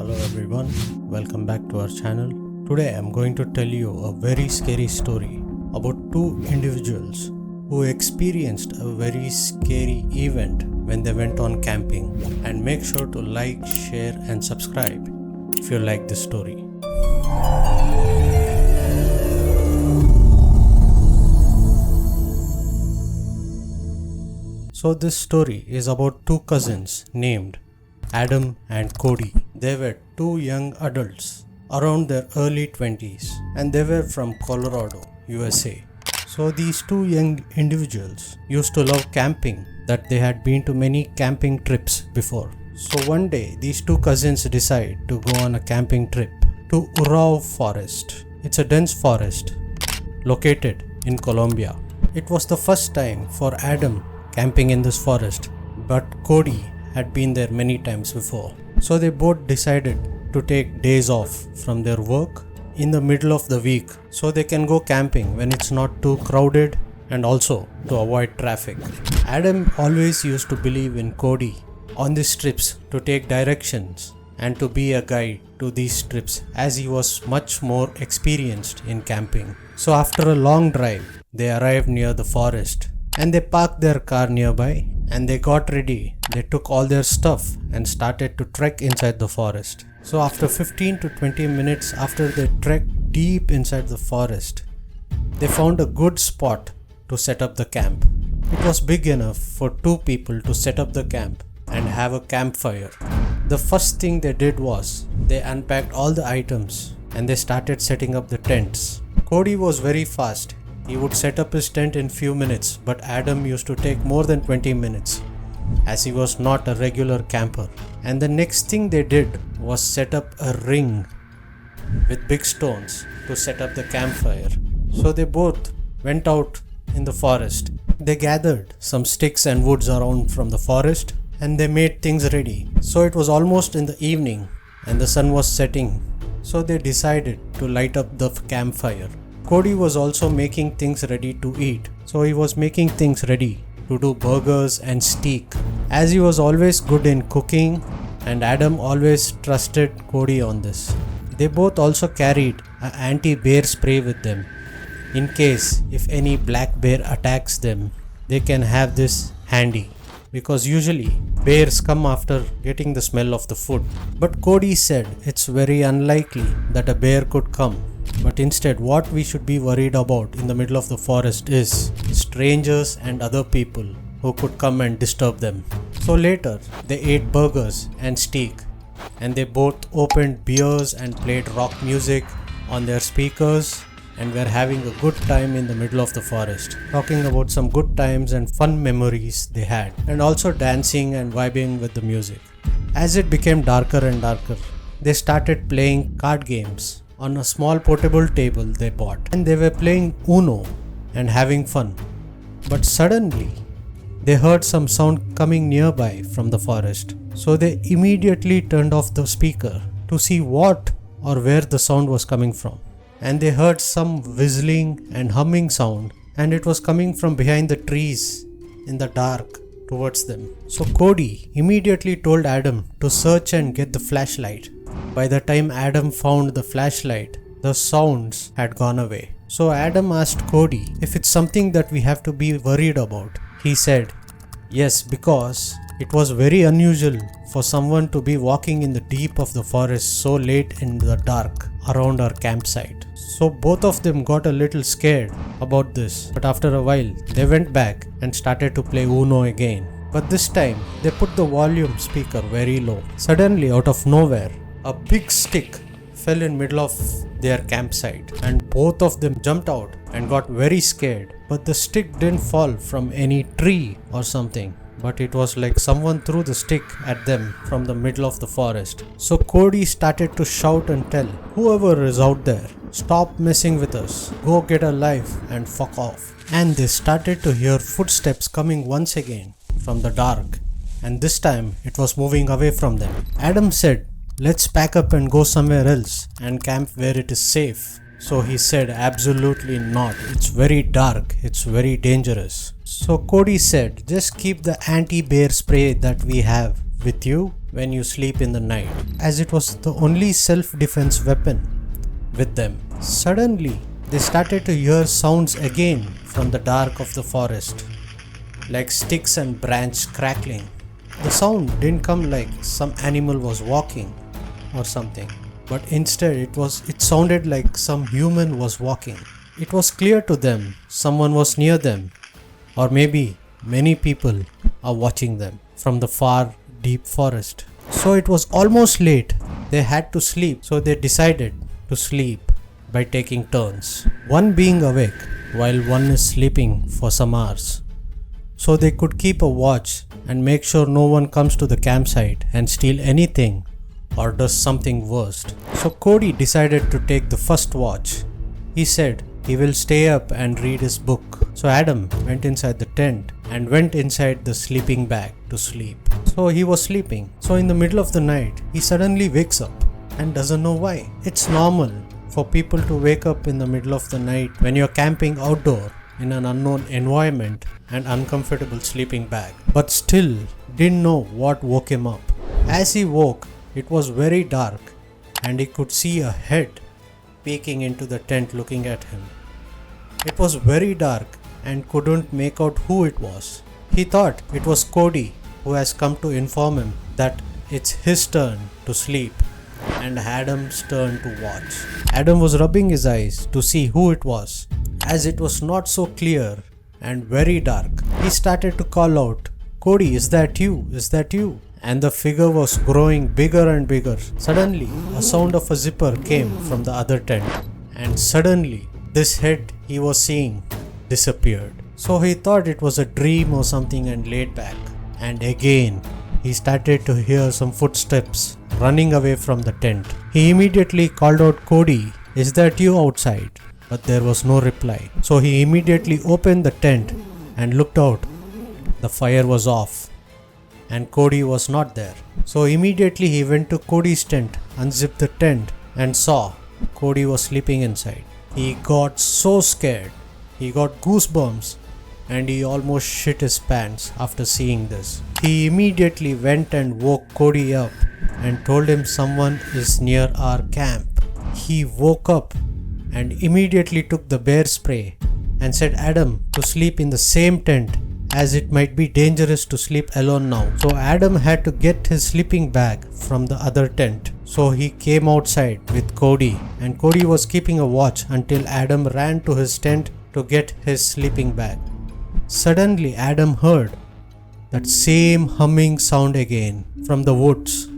Hello everyone, welcome back to our channel. Today I'm going to tell you a very scary story about two individuals who experienced a very scary event when they went on camping. And make sure to like, share and subscribe if you like this story. So this story is about two cousins named Adam and Cody. They were two young adults around their early 20s and they were from Colorado, USA. So these two young individuals used to love camping, that they had been to many camping trips before. So one day these two cousins decide to go on a camping trip to Urao Forest. It's a dense forest located in Colombia. It was the first time for Adam camping in this forest, but Cody had been there many times before. So they both decided to take days off from their work in the middle of the week so they can go camping when it's not too crowded and also to avoid traffic. Adam always used to believe in Cody on these trips to take directions and to be a guide to these trips, as he was much more experienced in camping. So after a long drive, they arrived near the forest and they parked their car nearby and they got ready. They took all their stuff and started to trek inside the forest. So after 15 to 20 minutes after they trekked deep inside the forest, they found a good spot to set up the camp. It was big enough for two people to set up the camp and have a campfire. The first thing they did was they unpacked all the items and they started setting up the tents. Cody was very fast. He would set up his tent in few minutes, but Adam used to take more than 20 minutes as he was not a regular camper. And the next thing they did was set up a ring with big stones to set up the campfire. So they both went out in the forest. They gathered some sticks and woods around from the forest and they made things ready. So it was almost in the evening and the sun was setting. So they decided to light up the campfire. Cody was also making things ready to eat. So he was making things ready to do burgers and steak, as he was always good in cooking and Adam always trusted Cody on this. They both also carried an anti-bear spray with them. In case if any black bear attacks them, they can have this handy, because usually bears come after getting the smell of the food. But Cody said it's very unlikely that a bear could come. But instead, what we should be worried about in the middle of the forest is strangers and other people who could come and disturb them. So later, they ate burgers and steak and they both opened beers and played rock music on their speakers and were having a good time in the middle of the forest, talking about some good times and fun memories they had, and also dancing and vibing with the music. As it became darker and darker, they started playing card games on a small portable table they bought, and they were playing Uno and having fun. But suddenly they heard some sound coming nearby from the forest. So they immediately turned off the speaker to see what or where the sound was coming from. And they heard some whistling and humming sound, and it was coming from behind the trees in the dark towards them. So Cody immediately told Adam to search and get the flashlight. By the time Adam found the flashlight, the sounds had gone away. So Adam asked Cody if it's something that we have to be worried about. He said, yes, because it was very unusual for someone to be walking in the deep of the forest so late in the dark around our campsite. So both of them got a little scared about this, but after a while they went back and started to play Uno again. But this time they put the volume speaker very low. Suddenly, out of nowhere, a big stick fell in middle of their campsite and both of them jumped out and got very scared. But the stick didn't fall from any tree or something, but it was like someone threw the stick at them from the middle of the forest. So Cody started to shout and tell whoever is out there, stop messing with us, go get a life and fuck off. And they started to hear footsteps coming once again from the dark, and this time it was moving away from them. Adam said, let's pack up and go somewhere else and camp where it is safe. So he said, absolutely not. It's very dark. It's very dangerous. So Cody said, just keep the anti-bear spray that we have with you when you sleep in the night, as it was the only self-defense weapon with them. Suddenly, they started to hear sounds again from the dark of the forest, like sticks and branches crackling. The sound didn't come like some animal was walking or something, but instead it sounded like some human was walking. It was clear to them someone was near them, or maybe many people are watching them from the far deep forest. So it was almost late. They had to sleep, so they decided to sleep by taking turns, one being awake while one is sleeping for some hours, so they could keep a watch and make sure no one comes to the campsite and steal anything or does something worse. So Cody decided to take the first watch. He said he will stay up and read his book. So Adam went inside the tent and went inside the sleeping bag to sleep. So he was sleeping. So in the middle of the night, he suddenly wakes up and doesn't know why. It's normal for people to wake up in the middle of the night when you're camping outdoor in an unknown environment and uncomfortable sleeping bag, but still didn't know what woke him up. As he woke, it was very dark and he could see a head peeking into the tent looking at him. It was very dark and couldn't make out who it was. He thought it was Cody, who has come to inform him that it's his turn to sleep and Adam's turn to watch. Adam was rubbing his eyes to see who it was. As it was not so clear and very dark, he started to call out, "Cody, is that you? Is that you?" And the figure was growing bigger and bigger. Suddenly, a sound of a zipper came from the other tent, and suddenly, this head he was seeing disappeared. So he thought it was a dream or something and laid back. And again, he started to hear some footsteps running away from the tent. He immediately called out, "Cody, is that you outside?" But there was no reply. So he immediately opened the tent and looked out. The fire was off and Cody was not there. So immediately he went to Cody's tent, unzipped the tent and saw Cody was sleeping inside. He got so scared. He got goosebumps and he almost shit his pants after seeing this. He immediately went and woke Cody up and told him someone is near our camp. He woke up and immediately took the bear spray and said Adam to sleep in the same tent, as it might be dangerous to sleep alone now. So Adam had to get his sleeping bag from the other tent. So he came outside with Cody, and Cody was keeping a watch until Adam ran to his tent to get his sleeping bag. Suddenly Adam heard that same humming sound again from the woods.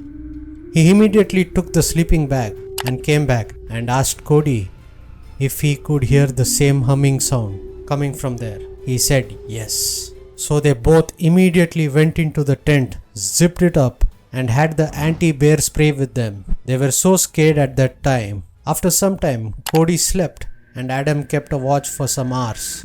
He immediately took the sleeping bag and came back and asked Cody if he could hear the same humming sound coming from there. He said yes. So they both immediately went into the tent, zipped it up and had the anti-bear spray with them. They were so scared at that time. After some time, Cody slept and Adam kept a watch for some hours.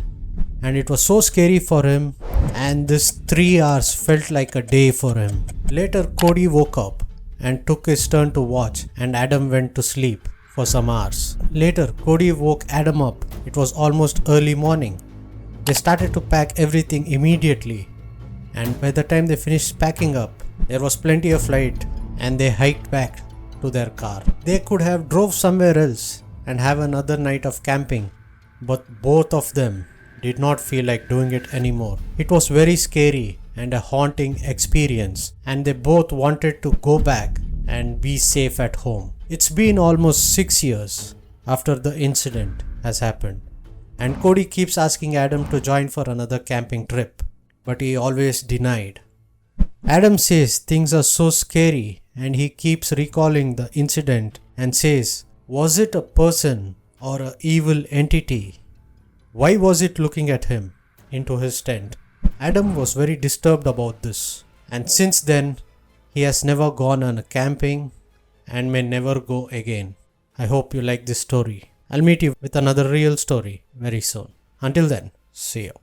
And it was so scary for him, and this 3 hours felt like a day for him. Later, Cody woke up and took his turn to watch, and Adam went to sleep for some hours. Later, Cody woke Adam up. It was almost early morning. They started to pack everything immediately, and by the time they finished packing up, there was plenty of light and they hiked back to their car. They could have drove somewhere else and have another night of camping, but both of them did not feel like doing it anymore. It was very scary and a haunting experience, and they both wanted to go back and be safe at home. It's been almost 6 years after the incident has happened, and Cody keeps asking Adam to join for another camping trip, but he always denied. Adam says things are so scary and he keeps recalling the incident and says, was it a person or an evil entity? Why was it looking at him into his tent? Adam was very disturbed about this, and since then he has never gone on a camping and may never go again. I hope you like this story. I'll meet you with another real story very soon. Until then, see you.